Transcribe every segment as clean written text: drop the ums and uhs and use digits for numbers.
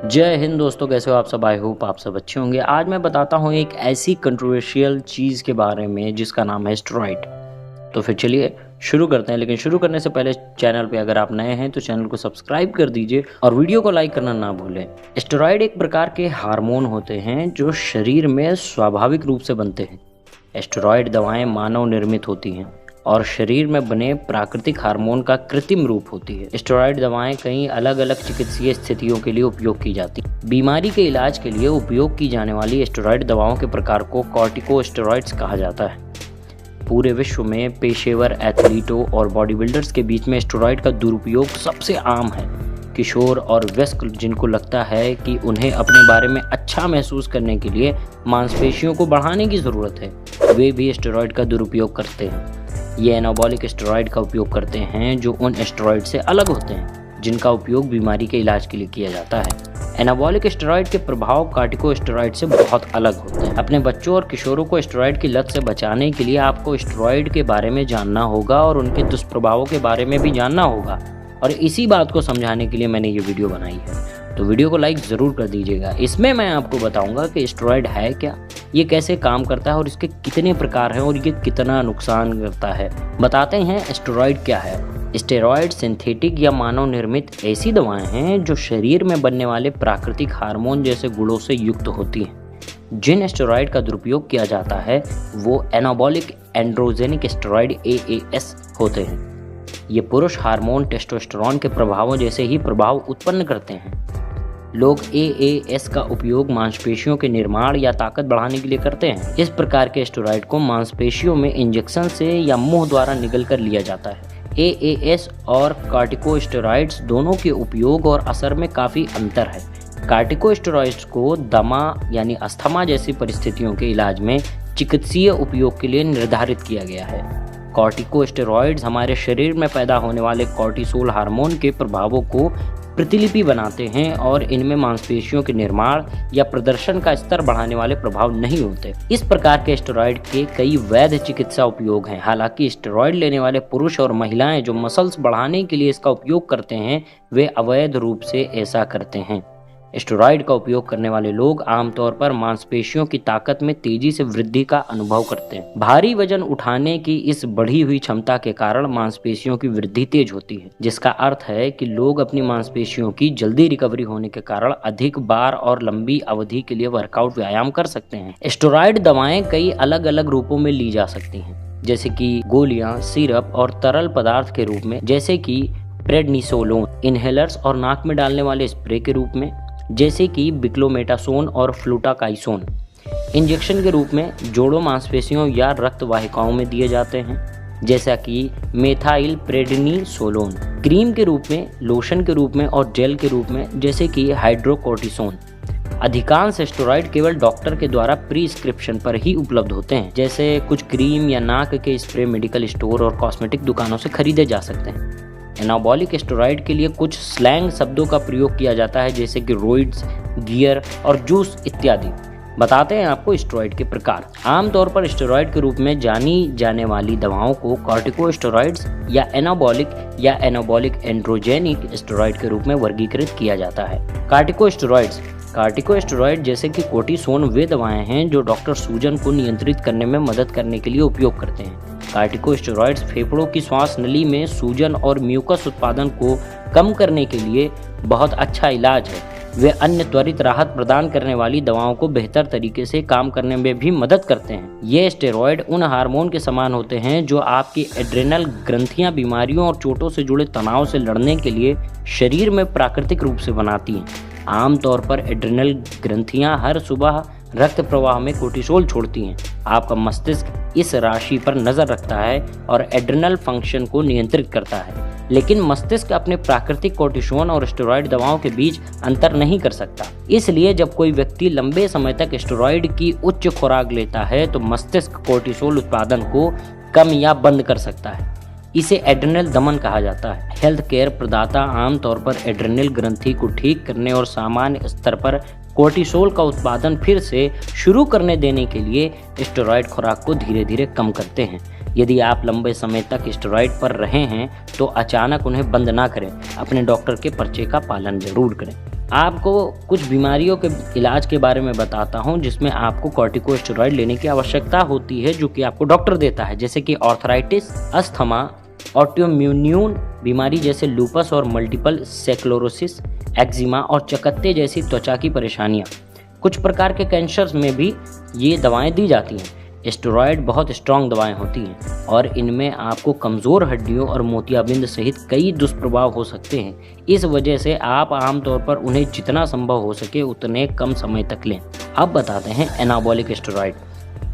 जय हिंद दोस्तों, कैसे हो आप सब। आई होप आप सब अच्छे होंगे। आज मैं बताता हूँ एक ऐसी कंट्रोवर्शियल चीज़ के बारे में जिसका नाम है स्टेरॉइड। तो फिर चलिए शुरू करते हैं। लेकिन शुरू करने से पहले चैनल पे अगर आप नए हैं तो चैनल को सब्सक्राइब कर दीजिए और वीडियो को लाइक करना ना भूलें। स्टेरॉइड एक प्रकार के हार्मोन होते हैं जो शरीर में स्वाभाविक रूप से बनते हैं। स्टेरॉइड दवाएं मानव निर्मित होती हैं और शरीर में बने प्राकृतिक हार्मोन का कृत्रिम रूप होती है। स्टेरॉइड दवाएं कई अलग अलग चिकित्सीय स्थितियों के लिए उपयोग की जाती हैं। बीमारी के इलाज के लिए उपयोग की जाने वाली स्टेरॉइड दवाओं के प्रकार को कॉर्टिकोस्टेरॉइड्स कहा जाता है। पूरे विश्व में पेशेवर एथलीटों और बॉडी बिल्डर्स के बीच में स्टेरॉइड का दुरुपयोग सबसे आम है। किशोर और वयस्क जिनको लगता है कि उन्हें अपने बारे में अच्छा महसूस करने के लिए मांसपेशियों को बढ़ाने की ज़रूरत है, वे भी स्टेरॉइड का दुरुपयोग करते हैं। ये एनाबॉलिक स्टेरॉइड का उपयोग करते हैं जो उन स्टेरॉइड से अलग होते हैं जिनका उपयोग बीमारी के इलाज के लिए किया जाता है। एनाबॉलिक स्टेरॉइड के प्रभाव कॉर्टिकोस्टेरॉइड से बहुत अलग होते हैं। अपने बच्चों और किशोरों को स्टेरॉइड की लत से बचाने के लिए आपको स्टेरॉइड के बारे में जानना होगा और उनके दुष्प्रभावों के बारे में भी जानना होगा, और इसी बात को समझाने के लिए मैंने ये वीडियो बनाई है। तो वीडियो को लाइक ज़रूर कर दीजिएगा। इसमें मैं आपको बताऊंगा कि स्टेरॉइड है क्या, ये कैसे काम करता है और इसके कितने प्रकार हैं और ये कितना नुकसान करता है। बताते हैं स्टेरॉइड क्या है। स्टेरॉइड सिंथेटिक या मानव निर्मित ऐसी दवाएं हैं जो शरीर में बनने वाले प्राकृतिक हार्मोन जैसे गुणों से युक्त होती हैं। जिन स्टेरॉइड का दुरुपयोग किया जाता है वो एनाबॉलिक एंड्रोजेनिक स्टेरॉइड AAS होते हैं। ये पुरुष हार्मोन टेस्टोस्टेरोन के प्रभावों जैसे ही प्रभाव उत्पन्न करते हैं। लोग AAS का उपयोग मांसपेशियों के निर्माण या ताकत बढ़ाने के लिए करते हैं। इस प्रकार के स्टेरॉइड को मांसपेशियों में इंजेक्शन से या मुंह द्वारा निगल कर लिया जाता है। AAS और कॉर्टिकोस्टेरॉइड्स दोनों के उपयोग और असर में काफ़ी अंतर है। कॉर्टिकोस्टेरॉइड्स को दमा यानी अस्थमा जैसी परिस्थितियों के इलाज में चिकित्सीय उपयोग के लिए निर्धारित किया गया है। कॉर्टिकोस्टेरॉइड्स हमारे शरीर में पैदा होने वाले कॉर्टिसोल हार्मोन के प्रभावों को प्रतिलिपि बनाते हैं और इनमें मांसपेशियों के निर्माण या प्रदर्शन का स्तर बढ़ाने वाले प्रभाव नहीं होते। इस प्रकार के स्टेरॉइड के कई वैध चिकित्सा उपयोग हैं। हालांकि स्टेरॉइड लेने वाले पुरुष और महिलाएं जो मसल्स बढ़ाने के लिए इसका उपयोग करते हैं वे अवैध रूप से ऐसा करते हैं। स्टेरॉइड का उपयोग करने वाले लोग आमतौर पर मांसपेशियों की ताकत में तेजी से वृद्धि का अनुभव करते हैं। भारी वजन उठाने की इस बढ़ी हुई क्षमता के कारण मांसपेशियों की वृद्धि तेज होती है, जिसका अर्थ है कि लोग अपनी मांसपेशियों की जल्दी रिकवरी होने के कारण अधिक बार और लंबी अवधि के लिए वर्कआउट व्यायाम कर सकते हैं। स्टेरॉइड दवाएं कई अलग अलग रूपों में ली जा सकती हैं, जैसे कि गोलियां, सिरप और तरल पदार्थ के रूप में, जैसे कि प्रेडनिसोलोन, इनहेलर्स और नाक में डालने वाले स्प्रे के रूप में, जैसे कि बिक्लोमेटासोन और फ्लूटाकाइसोन, इंजेक्शन के रूप में जोड़ों, मांसपेशियों या रक्त वाहिकाओं में दिए जाते हैं, जैसा कि मेथाइल प्रेडनिसोलोन, क्रीम के रूप में, लोशन के रूप में और जेल के रूप में, जैसे कि हाइड्रोकोर्टिसोन। अधिकांश स्टेरॉइड केवल डॉक्टर के द्वारा प्रिस्क्रिप्शन पर ही उपलब्ध होते हैं, जैसे कुछ क्रीम या नाक के स्प्रे मेडिकल स्टोर और कॉस्मेटिक दुकानों से खरीदे जा सकते हैं। एनाबॉलिक स्टेरॉइड के लिए कुछ स्लैंग शब्दों का प्रयोग किया जाता है, जैसे कि रोइड्स, गियर और जूस इत्यादि। बताते हैं आपको स्टेरॉइड के प्रकार। आमतौर पर स्टेरॉइड के रूप में जानी जाने वाली दवाओं को कॉर्टिकोस्टेरॉइड्स या एनाबॉलिक एंड्रोजेनिक स्टेरॉइड के रूप में वर्गीकृत किया जाता है। कॉर्टिकोस्टेरॉइड जैसे कि कोर्टिसोन वे दवाएं हैं जो डॉक्टर सूजन को नियंत्रित करने में मदद करने के लिए उपयोग करते हैं। कॉर्टिकोस्टेरॉइड्स फेफड़ों की श्वास नली में सूजन और म्यूकस उत्पादन को कम करने के लिए बहुत अच्छा इलाज है। वे अन्य त्वरित राहत प्रदान करने वाली दवाओं को बेहतर तरीके से काम करने में भी मदद करते हैं। ये स्टेरॉइड उन हार्मोन के समान होते हैं जो आपकी एड्रेनल ग्रंथियां बीमारियों और चोटों से जुड़े तनाव से लड़ने के लिए शरीर में प्राकृतिक रूप से बनाती हैं। आमतौर पर एड्रेनल ग्रंथियां हर सुबह रक्त प्रवाह में कोर्टिसोल छोड़ती हैं। आपका मस्तिष्क इस राशि पर नजर रखता है और एड्रेनल फंक्शन को नियंत्रित करता है, लेकिन मस्तिष्क अपने प्राकृतिक कोर्टिसोन और स्टेरॉइड दवाओं के बीच अंतर नहीं कर सकता। इसलिए जब कोई व्यक्ति लंबे समय तक स्टेरॉइड की उच्च खुराक लेता है तो मस्तिष्क कोर्टिसोल उत्पादन को कम या बंद कर सकता है। इसे एड्रेनल दमन कहा जाता है। हेल्थ केयर प्रदाता आमतौर पर एड्रेनल ग्रंथि को ठीक करने और सामान्य स्तर पर कोर्टिसोल का उत्पादन फिर से शुरू करने देने के लिए स्टेरॉइड खुराक को धीरे धीरे कम करते हैं। यदि आप लंबे समय तक स्टेरॉइड पर रहे हैं तो अचानक उन्हें बंद ना करें। अपने डॉक्टर के पर्चे का पालन जरूर करें। आपको कुछ बीमारियों के इलाज के बारे में बताता हूं जिसमें आपको कॉर्टिकोस्टेरॉइड लेने की आवश्यकता होती है, जो कि आपको डॉक्टर देता है, जैसे कि आर्थराइटिस, अस्थमा, ऑटोइम्यून बीमारी जैसे लूपस और मल्टीपल स्क्लेरोसिस, एक्जिमा और चकत्ते जैसी त्वचा की परेशानियां। कुछ प्रकार के कैंसर्स में भी ये दवाएं दी जाती हैं। स्टेरॉयड बहुत स्ट्रॉन्ग दवाएं होती हैं और इनमें आपको कमज़ोर हड्डियों और मोतियाबिंद सहित कई दुष्प्रभाव हो सकते हैं। इस वजह से आप आमतौर पर उन्हें जितना संभव हो सके उतने कम समय तक लें। अब बताते हैं anabolic steroid.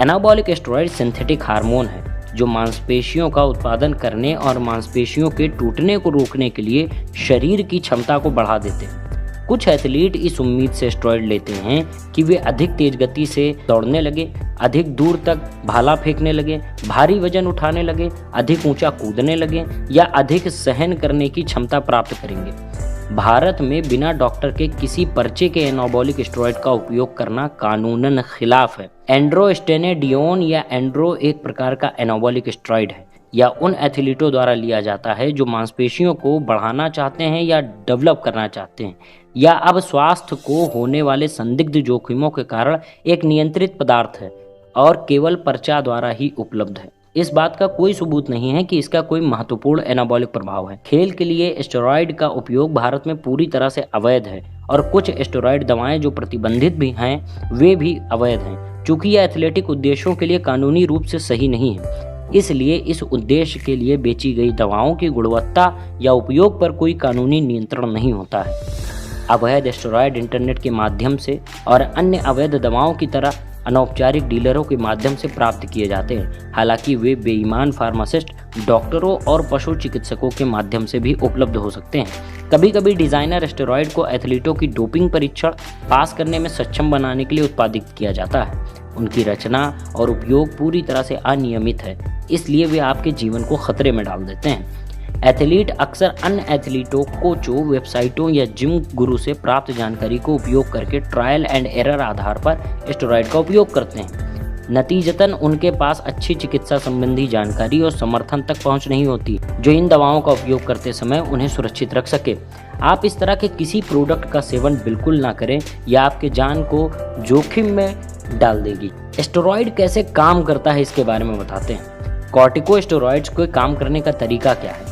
Anabolic steroid synthetic hormone है जो मांसपेशियों का उत्पादन करने और मांसपेशियों के टूटने को रोकने के लिए शरीर की क्षमता को बढ़ा देते हैं। कुछ एथलीट इस उम्मीद से स्टेरॉयड लेते हैं कि वे अधिक तेज गति से दौड़ने लगे, अधिक दूर तक भाला फेंकने लगे, भारी वजन उठाने लगे, अधिक ऊंचा कूदने लगे या अधिक सहन करने की क्षमता प्राप्त करेंगे। भारत में बिना डॉक्टर के किसी पर्चे के एनाबॉलिक स्टेरॉयड का उपयोग करना कानूनन खिलाफ है। एंड्रोस्टेनेडियोन या एंड्रो एक प्रकार का एनाबॉलिक स्टेरॉयड है या उन एथलीटों द्वारा लिया जाता है जो मांसपेशियों को बढ़ाना चाहते हैं या डेवलप करना चाहते हैं या अब स्वास्थ्य को होने वाले संदिग्ध जोखिमों के कारण एक नियंत्रित पदार्थ है और केवल पर्चा द्वारा ही उपलब्ध है। इस बात का कोई सबूत नहीं है कि इसका कोई महत्वपूर्ण एनाबॉलिक प्रभाव है। खेल के लिए स्टेरॉयड का उपयोग भारत में पूरी तरह से अवैध है और कुछ स्टेरॉयड दवाएं जो प्रतिबंधित भी हैं वे भी अवैध हैं। चूंकि यह एथलेटिक उद्देश्यों के लिए कानूनी रूप से सही नहीं है, इसलिए इस उद्देश्य के लिए बेची गई दवाओं की गुणवत्ता या उपयोग पर कोई कानूनी नियंत्रण नहीं होता है। अवैध स्टेरॉयड इंटरनेट के माध्यम से और अन्य अवैध दवाओं की तरह अनौपचारिक डीलरों के माध्यम से प्राप्त किए जाते हैं। हालांकि वे बेईमान फार्मासिस्ट, डॉक्टरों और पशु चिकित्सकों के माध्यम से भी उपलब्ध हो सकते हैं। कभी कभी डिजाइनर स्टेरॉयड को एथलीटों की डोपिंग परीक्षण पास करने में सक्षम बनाने के लिए उत्पादित किया जाता है। उनकी रचना और उपयोग पूरी तरह से अनियमित है, इसलिए वे आपके जीवन को खतरे में डाल देते हैं। एथलीट अक्सर अन्य एथलीटों, कोचों, वेबसाइटों या जिम गुरु से प्राप्त जानकारी को उपयोग करके ट्रायल एंड एरर आधार पर स्टेरॉयड का उपयोग करते हैं। नतीजतन उनके पास अच्छी चिकित्सा संबंधी जानकारी और समर्थन तक पहुंच नहीं होती जो इन दवाओं का उपयोग करते समय उन्हें सुरक्षित रख सके। आप इस तरह के किसी प्रोडक्ट का सेवन बिल्कुल ना करें, यह आपके जान को जोखिम में डाल देगी। स्टेरॉयड कैसे काम करता है इसके बारे में बताते हैं। कॉर्टिकोस्टेरॉइड्स के काम करने का तरीका क्या है?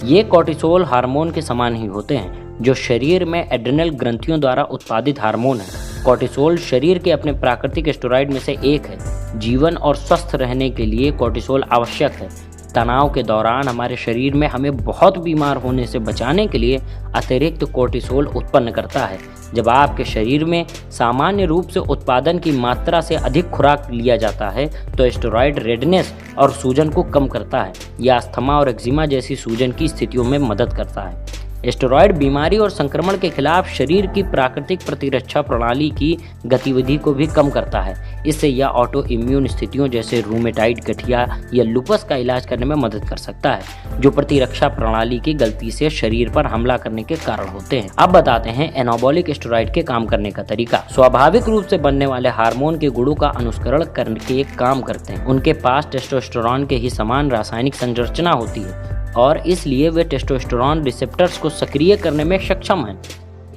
ये कॉर्टिसोल हार्मोन के समान ही होते हैं जो शरीर में एड्रेनल ग्रंथियों द्वारा उत्पादित हार्मोन है। कॉर्टिसोल शरीर के अपने प्राकृतिक स्टेरॉयड में से एक है। जीवन और स्वस्थ रहने के लिए कॉर्टिसोल आवश्यक है। तनाव के दौरान हमारे शरीर में हमें बहुत बीमार होने से बचाने के लिए अतिरिक्त कॉर्टिसोल उत्पन्न करता है। जब आपके शरीर में सामान्य रूप से उत्पादन की मात्रा से अधिक खुराक लिया जाता है तो स्टेरॉयड रेडनेस और सूजन को कम करता है या अस्थमा और एक्जिमा जैसी सूजन की स्थितियों में मदद करता है। स्टेरॉयड बीमारी और संक्रमण के खिलाफ शरीर की प्राकृतिक प्रतिरक्षा प्रणाली की गतिविधि को भी कम करता है। इससे यह ऑटो इम्यून स्थितियों जैसे रूमेटाइड, गठिया या लूपस का इलाज करने में मदद कर सकता है, जो प्रतिरक्षा प्रणाली की गलती से शरीर पर हमला करने के कारण होते हैं। अब बताते हैं एनाबॉलिक स्टेरॉयड के काम करने का तरीका। स्वाभाविक रूप से बनने वाले हार्मोन के गुणों का अनुसरण करके काम करते हैं। उनके पास टेस्टोस्टेरोन के ही समान रासायनिक संरचना होती है और इसलिए वे टेस्टोस्टेरोन रिसेप्टर्स को सक्रिय करने में सक्षम हैं।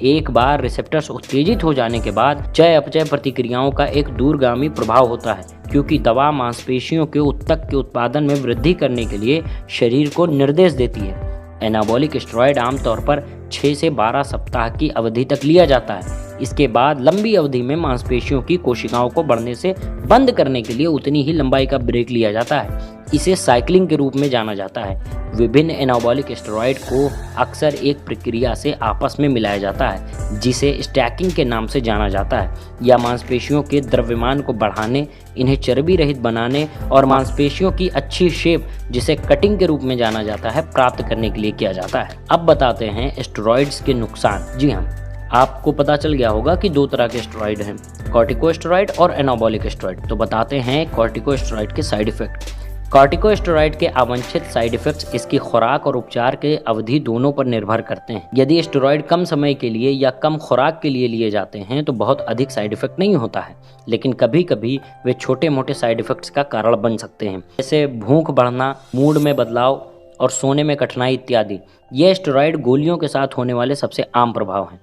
एक बार रिसेप्टर्स उत्तेजित हो जाने के बाद चय अपचय प्रतिक्रियाओं का एक दूरगामी प्रभाव होता है, क्योंकि दवा मांसपेशियों के उत्तक के उत्पादन में वृद्धि करने के लिए शरीर को निर्देश देती है। एनाबॉलिक स्टेरॉयड आमतौर पर 6 से 12 सप्ताह की अवधि तक लिया जाता है। इसके बाद लंबी अवधि में मांसपेशियों की कोशिकाओं को बढ़ने से बंद करने के लिए उतनी ही लंबाई का ब्रेक लिया जाता है। इसे साइक्लिंग के रूप में जाना जाता है। विभिन्न एनाबॉलिक स्टेरॉयड को अक्सर एक प्रक्रिया से आपस में मिलाया जाता है जिसे स्टैकिंग के नाम से जाना जाता है, या मांसपेशियों के द्रव्यमान को बढ़ाने, इन्हें चर्बी रहित बनाने और मांसपेशियों की अच्छी शेप, जिसे कटिंग के रूप में जाना जाता है, प्राप्त करने के लिए किया जाता है। अब बताते हैं स्टेरॉयड्स के नुकसान। जी हाँ, आपको पता चल गया होगा कि 2 तरह के स्टेरॉयड हैं, कॉर्टिकोस्टेरॉयड और एनाबॉलिक स्टेरॉयड। तो बताते हैं कॉर्टिकोस्टेरॉयड के साइड इफेक्ट। कॉर्टिकोस्टेरॉयड के अवांछित साइड इफेक्ट्स इसकी खुराक और उपचार के अवधि दोनों पर निर्भर करते हैं। यदि स्टेरॉयड कम समय के लिए या कम खुराक के लिए लिए जाते हैं तो बहुत अधिक साइड इफेक्ट नहीं होता है, लेकिन कभी कभी वे छोटे मोटे साइड इफेक्ट्स का कारण बन सकते हैं, जैसे भूख बढ़ना, मूड में बदलाव और सोने में कठिनाई इत्यादि। ये स्टेरॉयड गोलियों के साथ होने वाले सबसे आम प्रभाव हैं।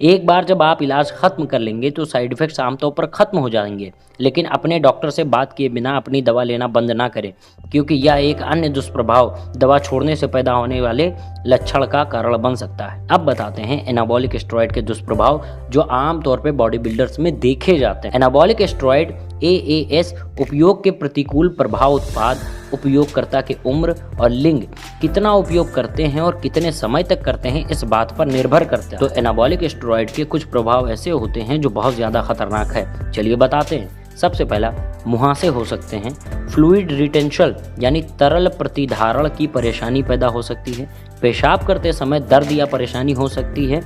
एक बार जब आप इलाज ख़त्म कर लेंगे तो साइड इफ़ेक्ट्स आमतौर पर ख़त्म हो जाएंगे, लेकिन अपने डॉक्टर से बात किए बिना अपनी दवा लेना बंद ना करें, क्योंकि यह एक अन्य दुष्प्रभाव दवा छोड़ने से पैदा होने वाले लक्षण का कारण बन सकता है। अब बताते हैं एनाबॉलिक स्टेरॉयड के दुष्प्रभाव जो आमतौर पर बॉडी बिल्डर्स में देखे जाते हैं। एनाबॉलिक स्टेरॉयड AAS उपयोग के प्रतिकूल प्रभाव उत्पाद उपयोगकर्ता की उम्र और लिंग कितना उपयोग करते हैं और कितने समय तक करते हैं इस बात पर निर्भर करता है। तो एनाबॉलिक स्टेरॉयड के कुछ प्रभाव ऐसे होते हैं जो बहुत ज़्यादा खतरनाक है। चलिए बताते हैं। सबसे पहला, मुहासे हो सकते हैं। फ्लूइड रिटेंशन यानी तरल प्रतिधारण की परेशानी पैदा हो सकती है। पेशाब करते समय दर्द या परेशानी हो सकती है।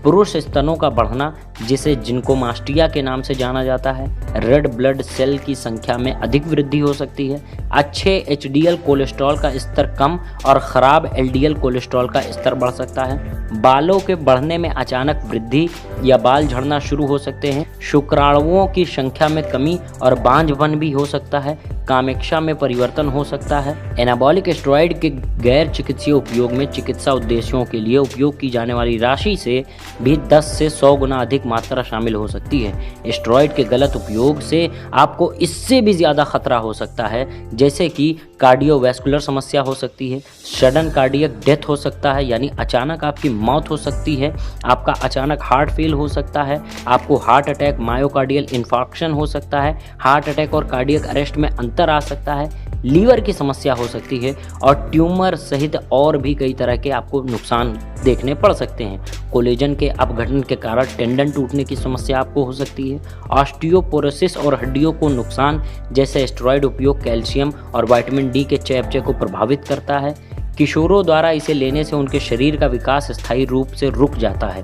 पुरुष स्तनों का बढ़ना जिसे जिनकोमास्टिया के नाम से जाना जाता है। रेड ब्लड सेल की संख्या में अधिक वृद्धि हो सकती है। अच्छे HDL कोलेस्ट्रॉल का स्तर कम और ख़राब LDL कोलेस्ट्रॉल का स्तर बढ़ सकता है। बालों के बढ़ने में अचानक वृद्धि या बाल झड़ना शुरू हो सकते हैं। शुक्राणुओं की संख्या में कमी और बांझपन भी हो सकता है। कामेक्षा में परिवर्तन हो सकता है। एनाबॉलिक स्टेरॉयड के गैर चिकित्सीय उपयोग में चिकित्सा उद्देश्यों के लिए उपयोग की जाने वाली राशि से भी 10 से 100 गुना अधिक मात्रा शामिल हो सकती है। स्टेरॉयड के गलत उपयोग से आपको इससे भी ज़्यादा खतरा हो सकता है, जैसे कि कार्डियोवैस्कुलर समस्या हो सकती है, सडन कार्डियक डेथ हो सकता है यानी अचानक आपकी मौत हो सकती है, आपका अचानक हार्ट फेल हो सकता है, आपको हार्ट अटैक, मायोकार्डियल इन्फार्क्शन हो सकता है, हार्ट अटैक और कार्डियक अरेस्ट में अंतर आ सकता है, लीवर की समस्या हो सकती है और ट्यूमर सहित और भी कई तरह के आपको नुकसान देखने पड़ सकते हैं। कोलेजन के अपघटन के कारण टेंडन टूटने की समस्या आपको हो सकती है। ऑस्टियोपोरोसिस और हड्डियों को नुकसान जैसे स्टेरॉयड उपयोग कैल्शियम और विटामिन D के चयापचय को प्रभावित करता है। किशोरों द्वारा इसे लेने से उनके शरीर का विकास स्थायी रूप से रुक जाता है।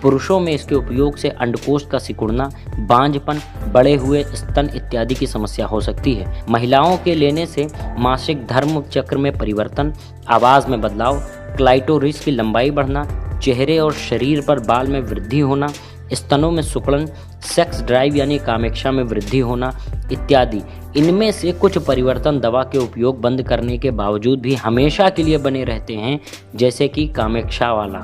पुरुषों में इसके उपयोग से अंडकोश का सिकुड़ना, बांझपन, बढ़े हुए स्तन इत्यादि की समस्या हो सकती है। महिलाओं के लेने से मासिक धर्म चक्र में परिवर्तन, आवाज़ में बदलाव, क्लाइटोरिस की लंबाई बढ़ना, चेहरे और शरीर पर बाल में वृद्धि होना, स्तनों में सिकुड़न, सेक्स ड्राइव यानी कामेक्षा में वृद्धि होना इत्यादि। इनमें से कुछ परिवर्तन दवा के उपयोग बंद करने के बावजूद भी हमेशा के लिए बने रहते हैं, जैसे कि कामेक्षा वाला।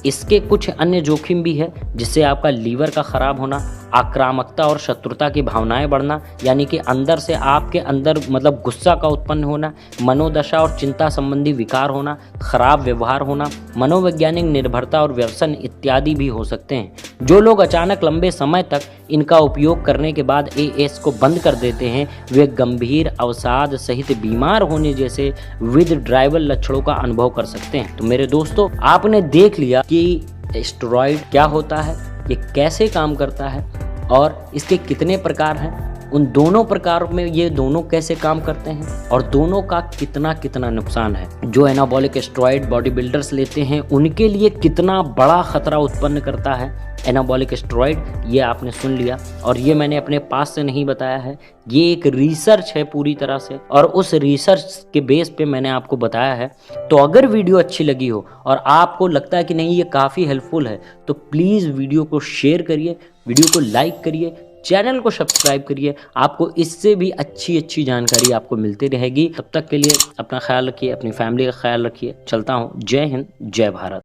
इसके कुछ अन्य जोखिम भी है, जिससे आपका लीवर का खराब होना, आक्रामकता और शत्रुता की भावनाएं बढ़ना, यानी कि अंदर से आपके अंदर मतलब गुस्सा का उत्पन्न होना, मनोदशा और चिंता संबंधी विकार होना, खराब व्यवहार होना, मनोवैज्ञानिक निर्भरता और व्यसन इत्यादि भी हो सकते हैं। जो लोग अचानक लंबे समय तक इनका उपयोग करने के बाद AS को बंद कर देते हैं, वे गंभीर अवसाद सहित बीमार होने जैसे विथड्रावल लक्षणों का अनुभव कर सकते हैं। तो मेरे दोस्तों, आपने देख लिया कि स्टेरॉयड क्या होता है, ये कैसे काम करता है और इसके कितने प्रकार हैं, उन दोनों प्रकार में ये दोनों कैसे काम करते हैं और दोनों का कितना कितना नुकसान है। जो एनाबॉलिक स्टेरॉयड बॉडी बिल्डर्स लेते हैं उनके लिए कितना बड़ा खतरा उत्पन्न करता है एनाबॉलिक स्टेरॉयड, ये आपने सुन लिया। और ये मैंने अपने पास से नहीं बताया है, ये एक रिसर्च है पूरी तरह से, और उस रिसर्च के बेस पे मैंने आपको बताया है। तो अगर वीडियो अच्छी लगी हो और आपको लगता है कि नहीं ये काफ़ी हेल्पफुल है, तो प्लीज़ वीडियो को शेयर करिए, वीडियो को लाइक करिए, चैनल को सब्सक्राइब करिए। आपको इससे भी अच्छी जानकारी आपको मिलती रहेगी। तब तक के लिए अपना ख्याल रखिए, अपनी फैमिली का ख्याल रखिए। चलता हूँ। जय हिंद, जय भारत।